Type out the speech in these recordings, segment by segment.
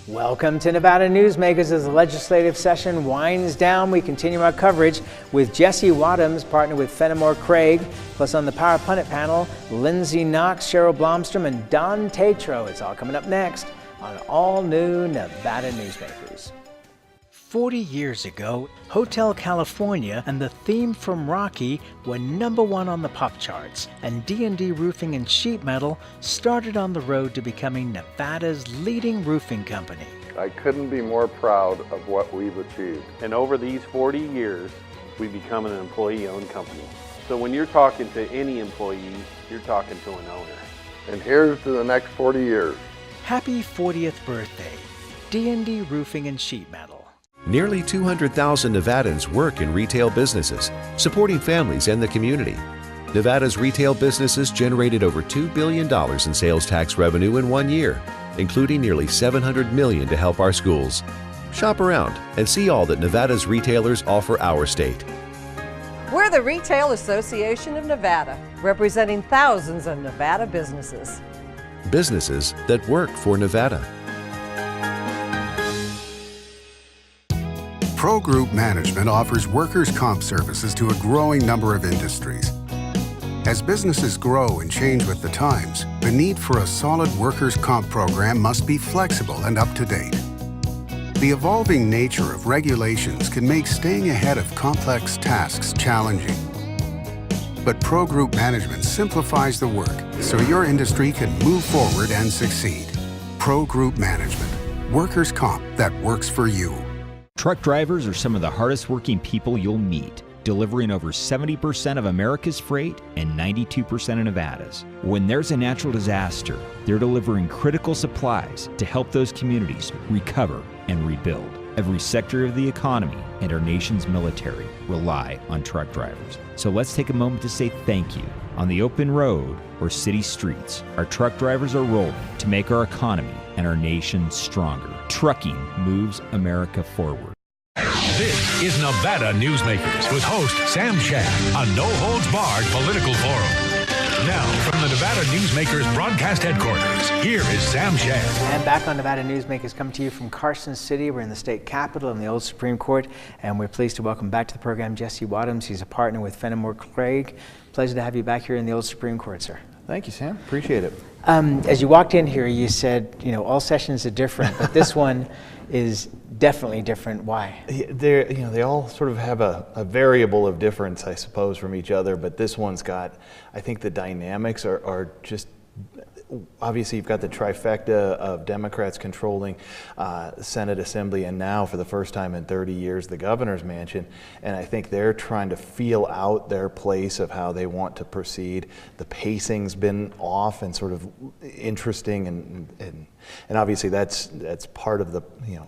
Welcome to Nevada Newsmakers. As the legislative session winds down, we continue our coverage with Jesse Wadhams, partnered with Fennemore Craig, plus on the Power Pundit panel, Lindsay, Knox, Cheryl, Blomstrom, and Don Tatro. It's all coming up next on all new Nevada Newsmakers. 40 years ago, Hotel California and the theme from Rocky were #1 on the pop charts, and D&D Roofing and Sheet Metal started on the road to becoming Nevada's leading roofing company. I couldn't be more proud of what we've achieved. And over these 40 years, we've become an employee-owned company. So when you're talking to any employee, you're talking to an owner. And here's to the next 40 years. Happy 40th birthday, D&D Roofing and Sheet Metal. Nearly 200,000 Nevadans work in retail businesses, supporting families and the community. Nevada's retail businesses generated over $2 billion in sales tax revenue in 1 year, including nearly $700 million to help our schools. Shop around and see all that Nevada's retailers offer our state. We're the Retail Association of Nevada, representing thousands of Nevada businesses. Businesses that work for Nevada. Pro Group Management offers workers' comp services to a growing number of industries. As businesses grow and change with the times, the need for a solid workers' comp program must be flexible and up to date. The evolving nature of regulations can make staying ahead of complex tasks challenging. But Pro Group Management simplifies the work so your industry can move forward and succeed. Pro Group Management, workers' comp that works for you. Truck drivers are some of the hardest working people you'll meet, delivering over 70% of America's freight and 92% of Nevada's. When there's a natural disaster, they're delivering critical supplies to help those communities recover and rebuild. Every sector of the economy and our nation's military rely on truck drivers. So let's take a moment to say thank you. On the open road or city streets, our truck drivers are rolling to make our economy and our nation stronger. Trucking moves America forward. This is Nevada Newsmakers with host Sam Shad, a no-holds-barred political forum. Now, from the Nevada Newsmakers broadcast headquarters, here is Sam Shad. And back on Nevada Newsmakers, coming to you from Carson City. We're in the state capitol in the old Supreme Court, and we're pleased to welcome back to the program Jesse Wadhams. He's a partner with Fennemore Craig. Pleasure to have you back here in the old Supreme Court, sir. Thank you, Sam. Appreciate it. As you walked in here, you said, all sessions are different, but this one is definitely different. Why? They all sort of have a variable of difference, I suppose, from each other, but this one's got, I think the dynamics are just, obviously you've got the trifecta of Democrats controlling Senate Assembly, and now for the first time in 30 years the governor's mansion, and I think they're trying to feel out their place of how they want to proceed. The pacing's been off and sort of interesting, and obviously that's part of the,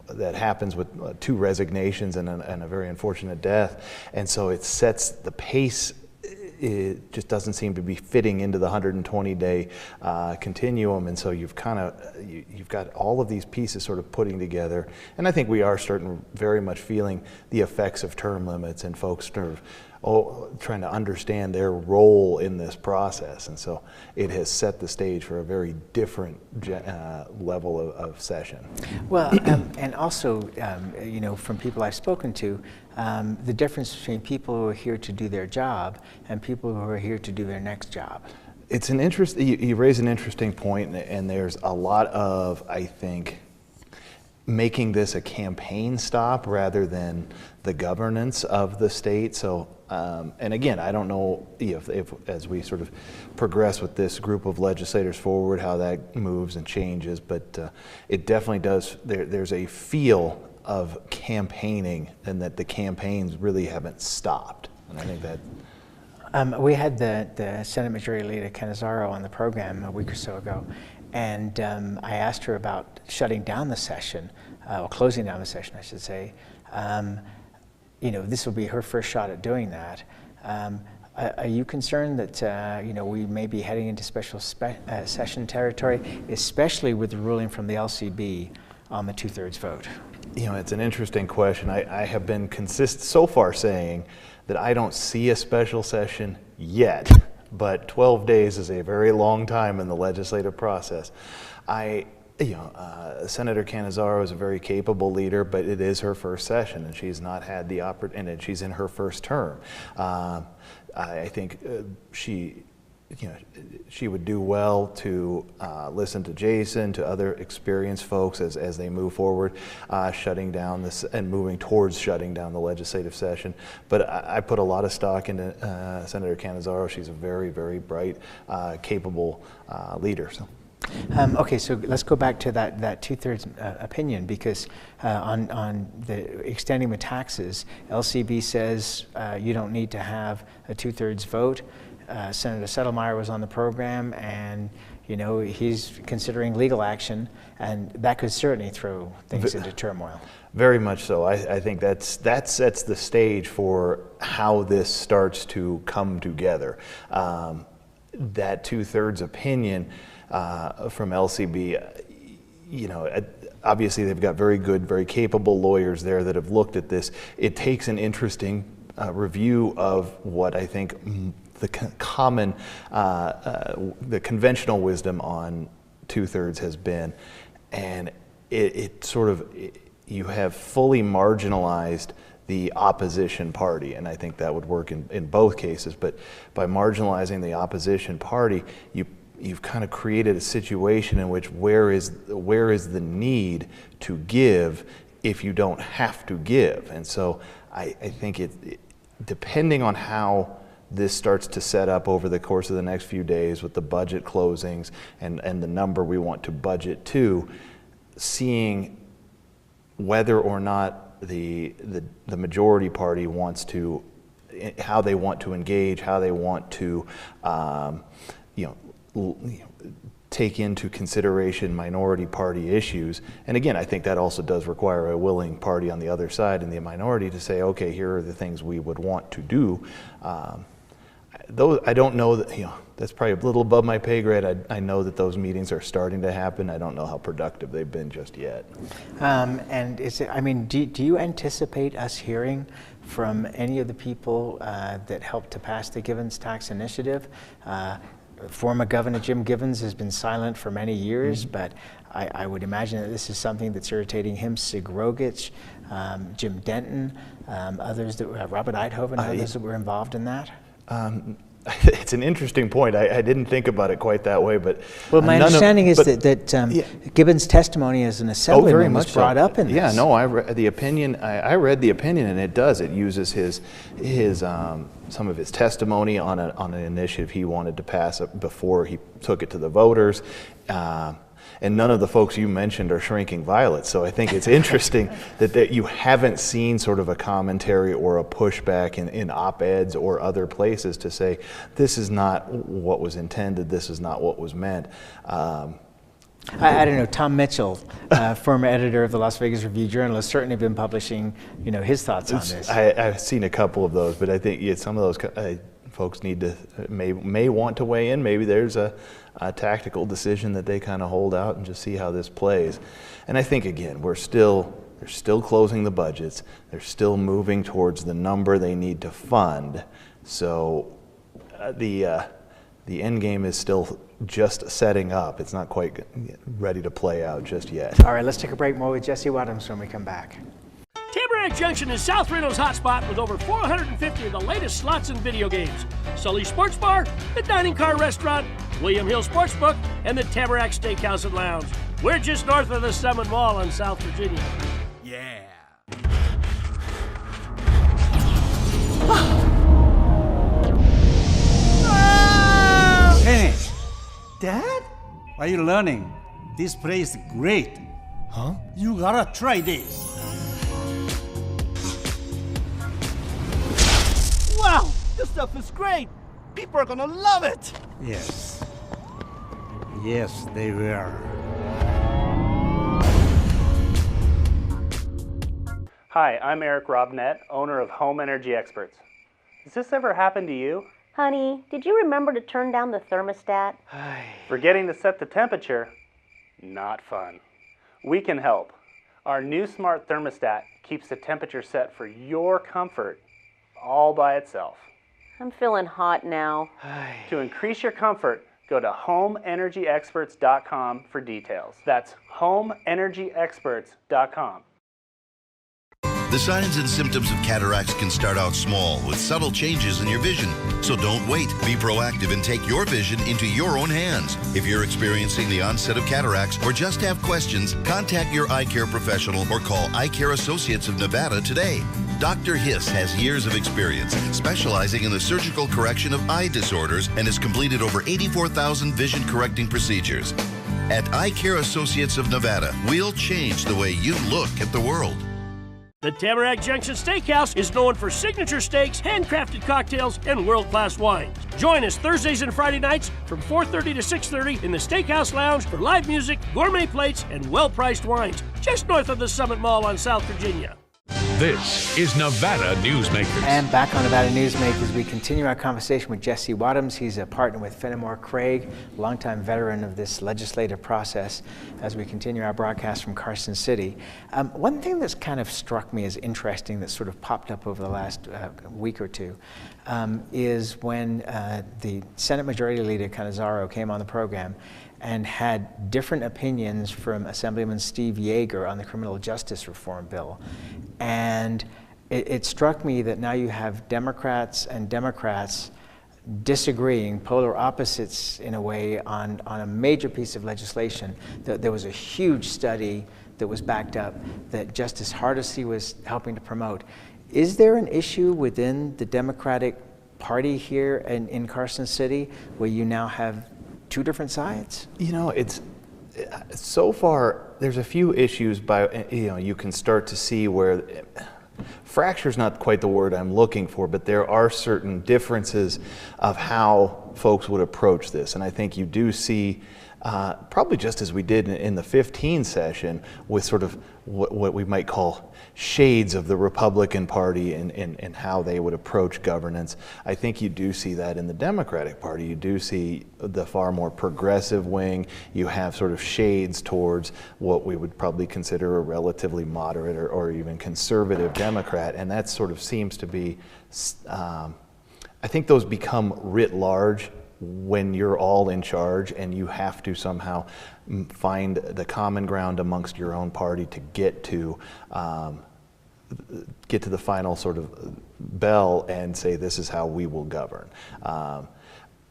that happens with 2 resignations and a very unfortunate death, and so it sets the pace. It just doesn't seem to be fitting into the 120-day continuum, and so you've got all of these pieces sort of putting together, and I think we are very much feeling the effects of term limits and folks sort of trying to understand their role in this process, and so it has set the stage for a very different level of session. Well, and also, from people I've spoken to, the difference between people who are here to do their job and people who are here to do their next job. It's an you raise an interesting point, and there's a lot of, I think, making this a campaign stop rather than the governance of the state. So, and again, I don't know if as we sort of progress with this group of legislators forward, how that moves and changes, but it definitely does, there's a feel of campaigning, and that the campaigns really haven't stopped. And I think that we had the Senate Majority Leader Canizaro on the program a week or so ago, and I asked her about shutting down the session, or closing down the session, I should say. This will be her first shot at doing that. Are you concerned that we may be heading into special session territory, especially with the ruling from the LCB on the 2/3 vote? It's an interesting question. I have been consistent so far saying that I don't see a special session yet, but 12 days is a very long time in the legislative process. I Senator Cannizzaro is a very capable leader, but it is her first session, and she's not had the opportunity, and she's in her first term. I think she would do well to listen to Jason, to other experienced folks as they move forward, shutting down this and moving towards shutting down the legislative session. But I put a lot of stock into Senator Cannizzaro. She's a very, very bright, capable leader. So. Okay, so let's go back to that two-thirds opinion, because on the extending the taxes, LCB says you don't need to have a two-thirds vote. Senator Settlemyre was on the program, and he's considering legal action, and that could certainly throw things into turmoil. Very much so. I think that sets the stage for how this starts to come together. That two-thirds opinion from LCB, obviously they've got very good, very capable lawyers there that have looked at this. It takes an interesting review of what I think the common, the conventional wisdom on two-thirds has been, and you have fully marginalized the opposition party, and I think that would work in both cases. But by marginalizing the opposition party, you've kind of created a situation in which where is the need to give if you don't have to give? And so I think depending on how this starts to set up over the course of the next few days with the budget closings and the number we want to budget to, seeing whether or not the majority party wants to, how they want to engage, how they want to take into consideration minority party issues. And again, I think that also does require a willing party on the other side in the minority to say, okay, here are the things we would want to do. Those, I don't know that, that's probably a little above my pay grade. I know that those meetings are starting to happen. I don't know how productive they've been just yet. And do you anticipate us hearing from any of the people that helped to pass the Givens tax initiative? Former Governor Jim Givens has been silent for many years, but I would imagine that this is something that's irritating him. Sig Rogich, Jim Denton, others that Robert Eidhoven, others that were involved in that. It's an interesting point. I didn't think about it quite that way, but my understanding is that Gibbons' testimony as an assemblyman was brought up in this. Yeah, no, I read the opinion. I read the opinion, and it does. It uses his some of his testimony on an initiative he wanted to pass before he took it to the voters. And none of the folks you mentioned are shrinking violets. So I think it's interesting that you haven't seen sort of a commentary or a pushback in op-eds or other places to say, this is not what was intended, this is not what was meant. I don't know, Tom Mitchell, former editor of the Las Vegas Review-Journal, has certainly been publishing his thoughts on this. I've seen a couple of those, but I think some of those folks need to may want to weigh in. Maybe there's a tactical decision that they kind of hold out and just see how this plays. And I think, again, they're still closing the budgets. They're still moving towards the number they need to fund. So the end game is still just setting up. It's not quite ready to play out just yet. All right, let's take a break. More with Jesse Wadhams when we come back. Tamarack Junction is South Reno's hotspot with over 450 of the latest slots and video games. Sully's Sports Bar, the Dining Car Restaurant, William Hill Sportsbook, and the Tamarack Steakhouse and Lounge. We're just north of the Summit Mall in South Virginia. Yeah. Hey, Dad? Why are you learning? This place is great. Huh? You gotta try this. Wow, this stuff is great. People are gonna love it. Yes. Yes, they will. Hi, I'm Eric Robnett, owner of Home Energy Experts. Has this ever happened to you? Honey, did you remember to turn down the thermostat? Forgetting to set the temperature? Not fun. We can help. Our new smart thermostat keeps the temperature set for your comfort all by itself. I'm feeling hot now. To increase your comfort, Go to homeenergyexperts.com for details. That's homeenergyexperts.com. The signs and symptoms of cataracts can start out small with subtle changes in your vision. So don't wait. Be proactive and take your vision into your own hands. If you're experiencing the onset of cataracts or just have questions, contact your eye care professional or call Eye Care Associates of Nevada today. Dr. Hiss has years of experience specializing in the surgical correction of eye disorders and has completed over 84,000 vision correcting procedures. At Eye Care Associates of Nevada, we'll change the way you look at the world. The Tamarack Junction Steakhouse is known for signature steaks, handcrafted cocktails, and world-class wines. Join us Thursdays and Friday nights from 4:30 to 6:30 in the Steakhouse Lounge for live music, gourmet plates, and well-priced wines, just north of the Summit Mall on South Virginia. This is Nevada Newsmakers. And back on Nevada Newsmakers, we continue our conversation with Jesse Wadhams. He's a partner with Fennemore Craig, longtime veteran of this legislative process, as we continue our broadcast from Carson City. One thing that's kind of struck me as interesting that sort of popped up over the last week or two is when the Senate Majority Leader Cannizzaro came on the program and had different opinions from Assemblyman Steve Yeager on the criminal justice reform bill. And it struck me that now you have Democrats and Democrats disagreeing, polar opposites in a way, on a major piece of legislation. There was a huge study that was backed up that Justice Hardesty was helping to promote. Is there an issue within the Democratic Party here in Carson City where you now have two different sides? You know, it's so far there's a few issues you can start to see where fracture is not quite the word I'm looking for, but there are certain differences of how folks would approach this, and I think you do see probably just as we did in the 15 session with sort of what we might call shades of the Republican Party and how they would approach governance. I think you do see that in the Democratic Party. You do see the far more progressive wing. You have sort of shades towards what we would probably consider a relatively moderate or even conservative Democrat, and that sort of seems to be, I think those become writ large when you're all in charge and you have to somehow find the common ground amongst your own party to get to the final sort of bell and say this is how we will govern.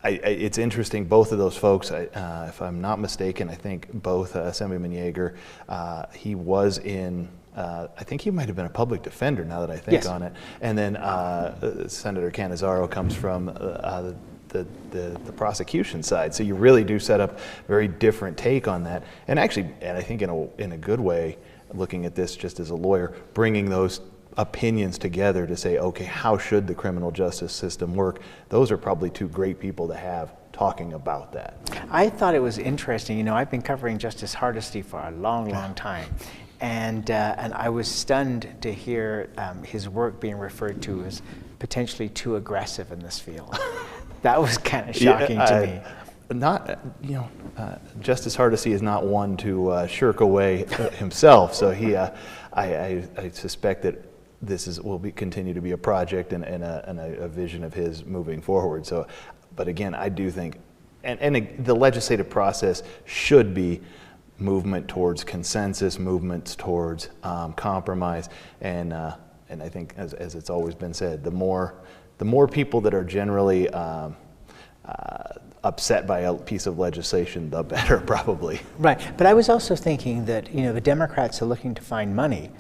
It's interesting, both of those folks, if I'm not mistaken, I think both Assemblyman Yeager, he was in, I think he might have been a public defender now that I think on it, and then Senator Cannizzaro comes from the prosecution side. So you really do set up a very different take on that. And actually, and I think in a good way, looking at this just as a lawyer, bringing those opinions together to say, okay, how should the criminal justice system work? Those are probably two great people to have talking about that. I thought it was interesting. You know, I've been covering Justice Hardesty for a long, long time. And I was stunned to hear his work being referred to as potentially too aggressive in this field. That was kind of shocking to me. Justice Hardesty is not one to shirk away himself. So I suspect that this will continue to be a project and a vision of his moving forward. So, but again, I do think, and the legislative process should be movement towards consensus, movements towards compromise, and I think, as it's always been said, the more people that are generally upset by a piece of legislation, the better, probably. Right, but I was also thinking that the Democrats are looking to find money,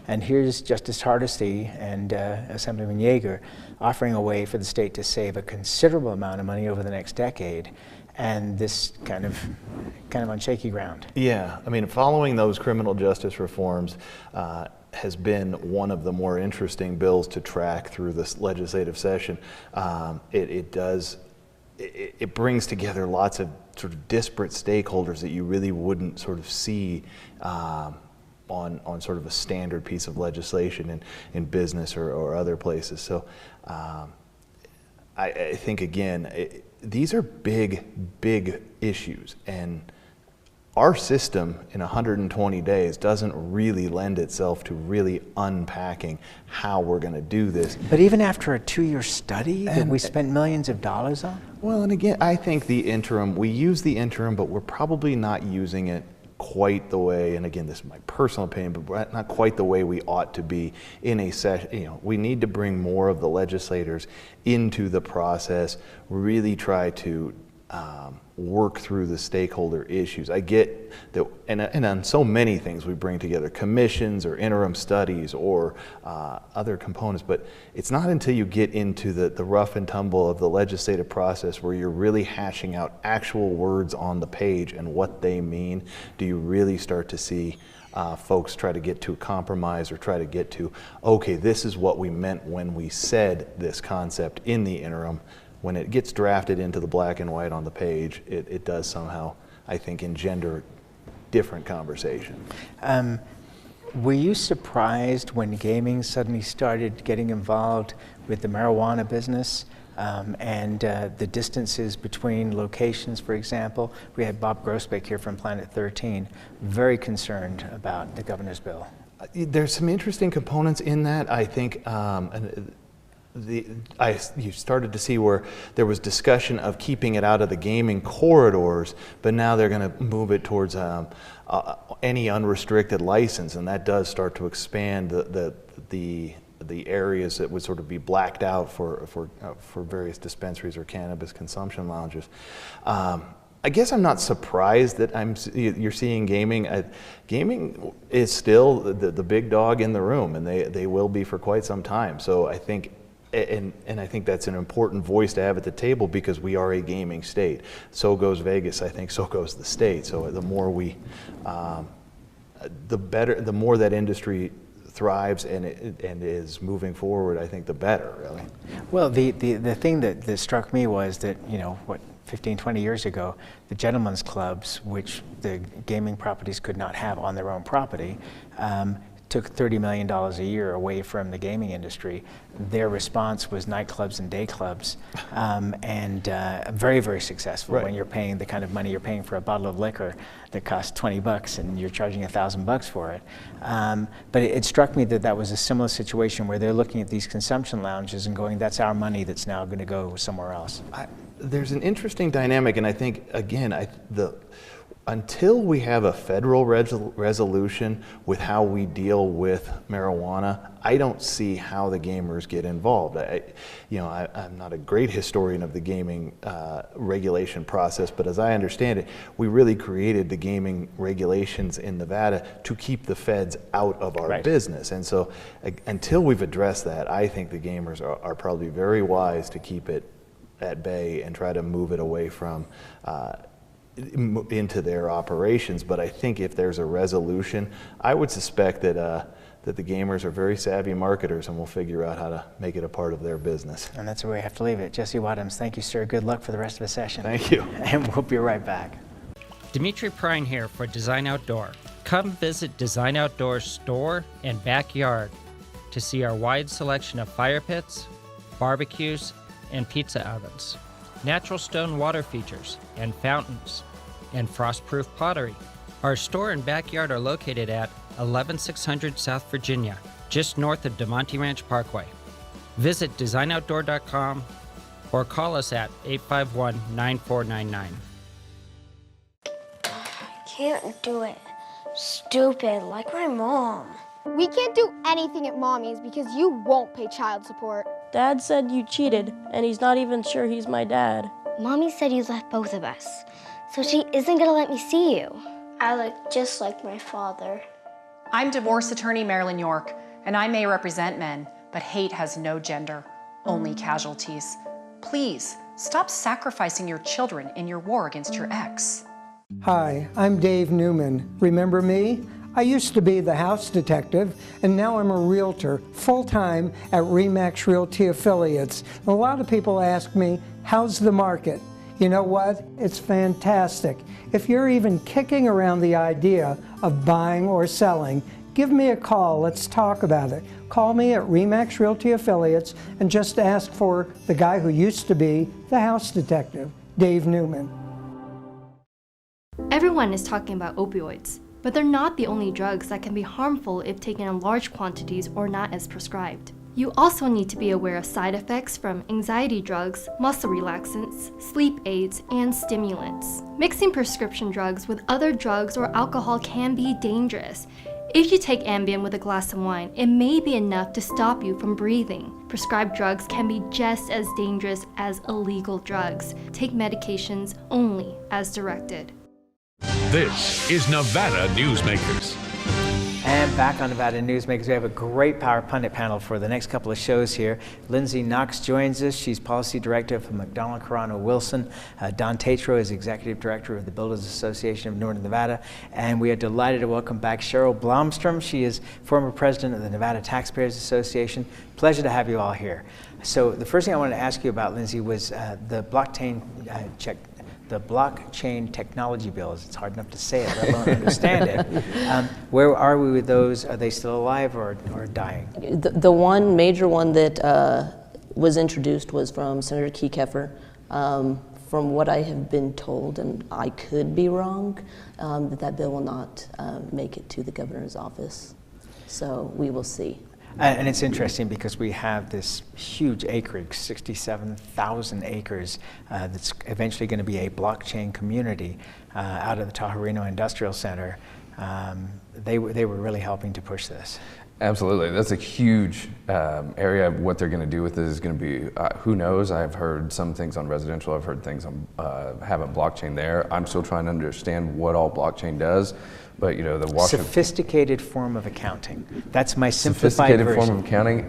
and here's Justice Hardesty and Assemblyman Yeager offering a way for the state to save a considerable amount of money over the next decade, and this kind of on shaky ground. Yeah, I mean, following those criminal justice reforms has been one of the more interesting bills to track through this legislative session. It brings together lots of sort of disparate stakeholders that you really wouldn't sort of see on sort of a standard piece of legislation in business or other places. So I think, again, these are big issues, and our system in 120 days doesn't really lend itself to really unpacking how we're going to do this. But even after a 2-year study that we spent millions of dollars on? Well, and again, I think the interim, we use the interim, but we're probably not using it quite the way, and again, this is my personal opinion, but not quite the way we ought to be in a session. You know, we need to bring more of the legislators into the process, really try to work through the stakeholder issues. I get that, and on so many things we bring together commissions or interim studies or other components, but it's not until you get into the rough and tumble of the legislative process where you're really hashing out actual words on the page and what they mean, do you really start to see folks try to get to a compromise or try to get to, okay, this is what we meant when we said this concept in the interim. When it gets drafted into the black and white on the page, it does somehow, I think, engender different conversation. Were you surprised when gaming suddenly started getting involved with the marijuana business and the distances between locations, for example? We had Bob Grossbeck here from Planet 13, very concerned about the governor's bill. There's some interesting components in that, I think. You started to see where there was discussion of keeping it out of the gaming corridors, but now they're going to move it towards any unrestricted license, and that does start to expand the areas that would sort of be blacked out for various dispensaries or cannabis consumption lounges. I guess I'm not surprised that you're seeing gaming. Gaming is still the big dog in the room, and they will be for quite some time. So I think. And I think that's an important voice to have at the table because we are a gaming state. So goes Vegas, I think, so goes the state. So the more the better, the more that industry thrives and is moving forward, I think the better, really. Well, the thing that struck me was that, 15, 20 years ago, the gentlemen's clubs, which the gaming properties could not have on their own property, took $30 million a year away from the gaming industry. Their response was nightclubs and day clubs, and very, very successful. Right. When you're paying the kind of money you're paying for a bottle of liquor that costs $20 and you're charging $1,000 for it. But it struck me that was a similar situation where they're looking at these consumption lounges and going, that's our money that's now going to go somewhere else. There's an interesting dynamic, and I think, again, until we have a federal resolution with how we deal with marijuana, I don't see how the gamers get involved. I'm not a great historian of the gaming regulation process, but as I understand it, we really created the gaming regulations in Nevada to keep the feds out of our business. And so until we've addressed that, I think the gamers are probably very wise to keep it at bay and try to move it away from into their operations. But I think if there's a resolution, I would suspect that the gamers are very savvy marketers and will figure out how to make it a part of their business. And that's where we have to leave it. Jesse Wadhams, thank you, sir. Good luck for the rest of the session. Thank you. And we'll be right back. Dimitri Prine here for Design Outdoor. Come visit Design Outdoor's store and backyard to see our wide selection of fire pits, barbecues, and pizza ovens, natural stone water features and fountains, and frost-proof pottery. Our store and backyard are located at 11600 South Virginia, just north of DeMonte Ranch Parkway. Visit designoutdoor.com or call us at 851-9499. Can't do it. Stupid, like my mom. We can't do anything at Mommy's because you won't pay child support. Dad said you cheated, and he's not even sure he's my dad. Mommy said you left both of us, so she isn't gonna let me see you. I look just like my father. I'm divorce attorney Marilyn York, and I may represent men, but hate has no gender, only casualties. Please, stop sacrificing your children in your war against your ex. Hi, I'm Dave Newman. Remember me? I used to be the house detective, and now I'm a realtor, full-time at RE/MAX Realty Affiliates. And a lot of people ask me, how's the market? You know what? It's fantastic. If you're even kicking around the idea of buying or selling, give me a call. Let's talk about it. Call me at RE/MAX Realty Affiliates and just ask for the guy who used to be the house detective, Dave Newman. Everyone is talking about opioids, but they're not the only drugs that can be harmful if taken in large quantities or not as prescribed. You also need to be aware of side effects from anxiety drugs, muscle relaxants, sleep aids, and stimulants. Mixing prescription drugs with other drugs or alcohol can be dangerous. If you take Ambien with a glass of wine, it may be enough to stop you from breathing. Prescribed drugs can be just as dangerous as illegal drugs. Take medications only as directed. This is Nevada Newsmakers. And back on Nevada Newsmakers, we have a great Power Pundit panel for the next couple of shows here. Lindsay Knox joins us. She's Policy Director for McDonald, Carano, Wilson. Don Tatro is Executive Director of the Builders Association of Northern Nevada. And we are delighted to welcome back Cheryl Blomstrom. She is former President of the Nevada Taxpayers Association. Pleasure to have you all here. So the first thing I wanted to ask you about, Lindsay, was the blockchain technology bills. It's hard enough to say it, let alone understand it. Where are we with those? Are they still alive or dying? The one major one that was introduced was from Senator Keffer. From what I have been told, and I could be wrong, that bill will not make it to the governor's office. So we will see. And it's interesting because we have this huge acreage, 67,000 acres, that's eventually going to be a blockchain community out of the Tajarino Industrial Center. They were really helping to push this. Absolutely, that's a huge area. What they're going to do with it is going to be, who knows? I've heard some things on residential. I've heard things on having blockchain there. I'm still trying to understand what all blockchain does. But you know, the Washington sophisticated form of accounting. That's my simplified version. Sophisticated form of accounting.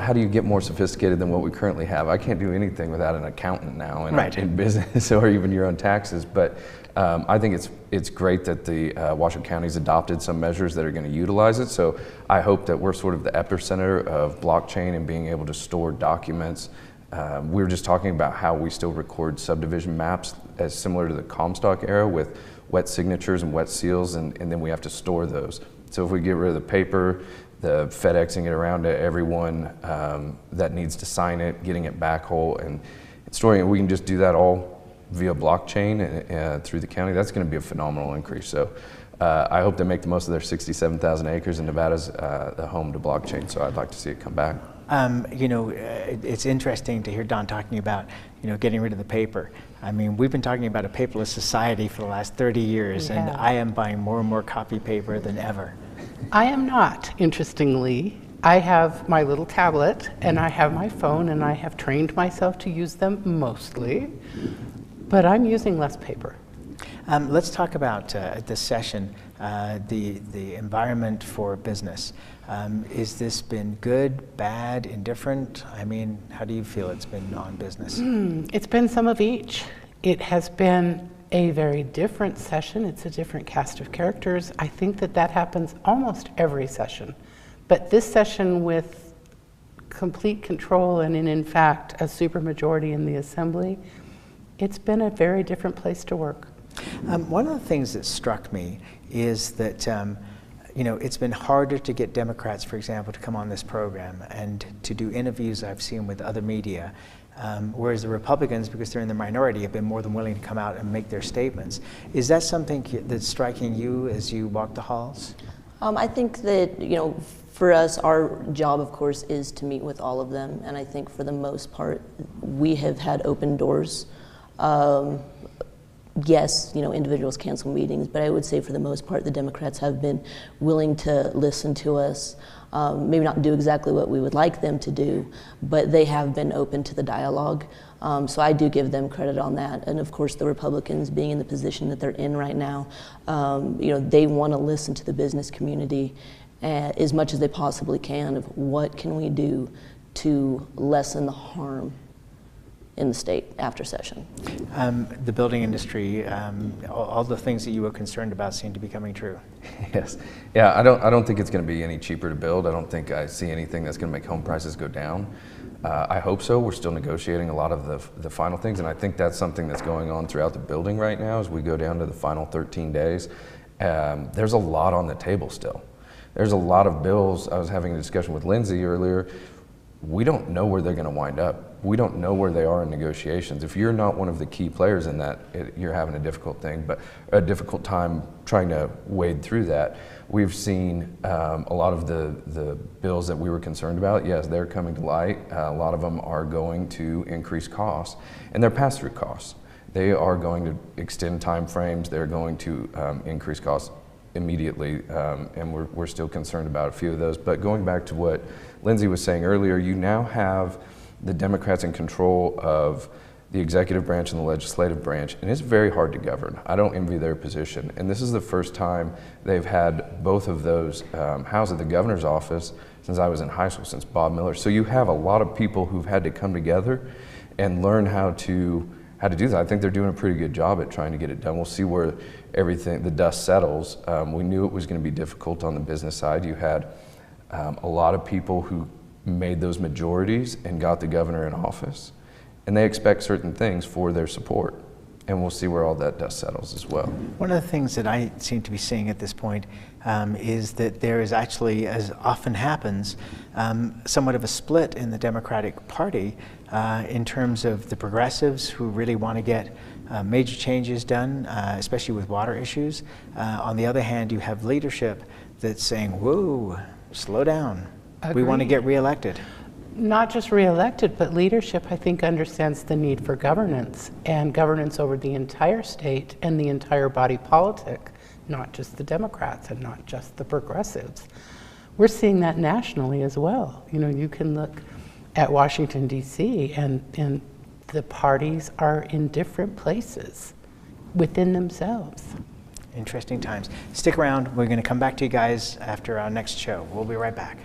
How do you get more sophisticated than what we currently have? I can't do anything without an accountant now in business or even your own taxes. But I think it's great that the Washington County's adopted some measures that are going to utilize it. So I hope that we're sort of the epicenter of blockchain and being able to store documents. We were just talking about how we still record subdivision maps as similar to the Comstock era with wet signatures and wet seals, and then we have to store those. So if we get rid of the paper, the FedExing it around to everyone that needs to sign it, getting it back whole, and storing it, we can just do that all via blockchain through the county. That's going to be a phenomenal increase. So I hope they make the most of their 67,000 acres, and Nevada's the home to blockchain, so I'd like to see it come back. You know, it's interesting to hear Don talking about, you know, getting rid of the paper. I mean, we've been talking about a paperless society for the last 30 years, and I am buying more and more copy paper than ever. I am not, interestingly. I have my little tablet, and I have my phone, and I have trained myself to use them mostly, but I'm using less paper. Let's talk about this session, the environment for business. Has this been good, bad, indifferent? I mean, how do you feel it's been on business? It's been some of each. It has been a very different session. It's a different cast of characters. I think that happens almost every session. But this session with complete control and in fact a supermajority in the assembly, it's been a very different place to work. One of the things that struck me is that you know, it's been harder to get Democrats, for example, to come on this program and to do interviews I've seen with other media, whereas the Republicans, because they're in the minority, have been more than willing to come out and make their statements. Is that something that's striking you as you walk the halls? I think that, you know, for us, our job, of course, is to meet with all of them, and I think for the most part, we have had open doors. Yes, you know, individuals cancel meetings, but I would say for the most part, the Democrats have been willing to listen to us, maybe not do exactly what we would like them to do, but they have been open to the dialogue. So I do give them credit on that. And of course, the Republicans being in the position that they're in right now, you know, they want to listen to the business community as much as they possibly can of what can we do to lessen the harm in the state after session. The building industry, all the things that you were concerned about seem to be coming true. Yes. Yeah, I don't think it's going to be any cheaper to build. I don't think I see anything that's going to make home prices go down. I hope so. We're still negotiating a lot of the final things, and I think that's something that's going on throughout the building right now as we go down to the final 13 days. There's a lot on the table still. There's a lot of bills. I was having a discussion with Lindsay earlier. we don't know where they're going to wind up. We don't know where they are in negotiations. If you're not one of the key players in that, you're having a difficult time trying to wade through that. We've seen a lot of the bills that we were concerned about. Yes, they're coming to light. A lot of them are going to increase costs, and they're pass-through costs. They are going to extend time frames. They're going to increase costs immediately, and we're still concerned about a few of those. But going back to what Lindsay was saying earlier, you now have the Democrats in control of the executive branch and the legislative branch, and it's very hard to govern. I don't envy their position, and this is the first time they've had both of those housed at the governor's office since I was in high school, since Bob Miller. So you have a lot of people who've had to come together and learn how to do that. I think they're doing a pretty good job at trying to get it done. We'll see where the dust settles. We knew it was going to be difficult on the business side. You had a lot of people who made those majorities and got the governor in office, and they expect certain things for their support, and we'll see where all that dust settles as well. One of the things that I seem to be seeing at this point is that there is actually, as often happens, somewhat of a split in the Democratic Party in terms of the progressives who really want to get major changes done, especially with water issues. On the other hand, you have leadership that's saying, whoa, slow down. Agreed. We want to get reelected. Not just reelected, but leadership, I think, understands the need for governance, and governance over the entire state and the entire body politic, not just the Democrats and not just the progressives. We're seeing that nationally as well. You know, you can look at Washington, D.C., and the parties are in different places within themselves. Interesting times. Stick around. We're going to come back to you guys after our next show. We'll be right back.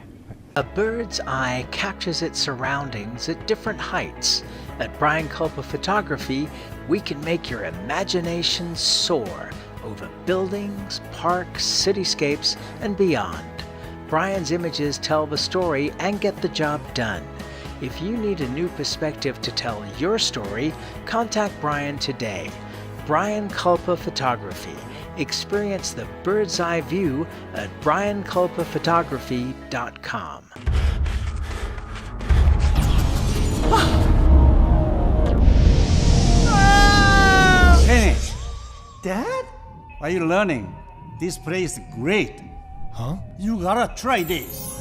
A bird's eye captures its surroundings at different heights. At Brian Culpa Photography, we can make your imagination soar over buildings, parks, cityscapes, and beyond. Brian's images tell the story and get the job done. If you need a new perspective to tell your story, contact Brian today. Brian Culpa Photography. Experience the bird's eye view at brianculpaphotography.com. Kenny! Dad? Are you learning? This place is great. Huh? You gotta try this.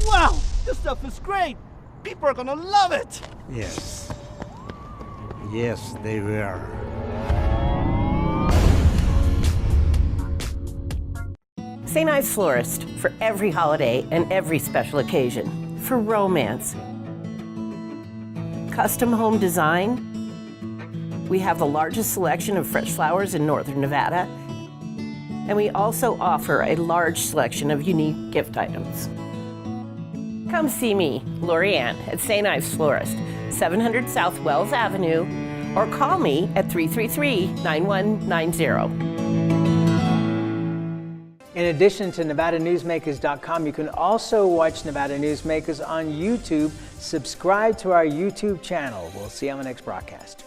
Wow, this stuff is great. People are gonna love it. Yes. Yes, they will. St. Ives Florist, for every holiday and every special occasion. For romance. Custom home design. We have the largest selection of fresh flowers in northern Nevada. And we also offer a large selection of unique gift items. Come see me, Lori Ann, at St. Ives Florist, 700 South Wells Avenue, or call me at 333-9190. In addition to NevadaNewsmakers.com, you can also watch Nevada Newsmakers on YouTube. Subscribe to our YouTube channel. We'll see you on the next broadcast.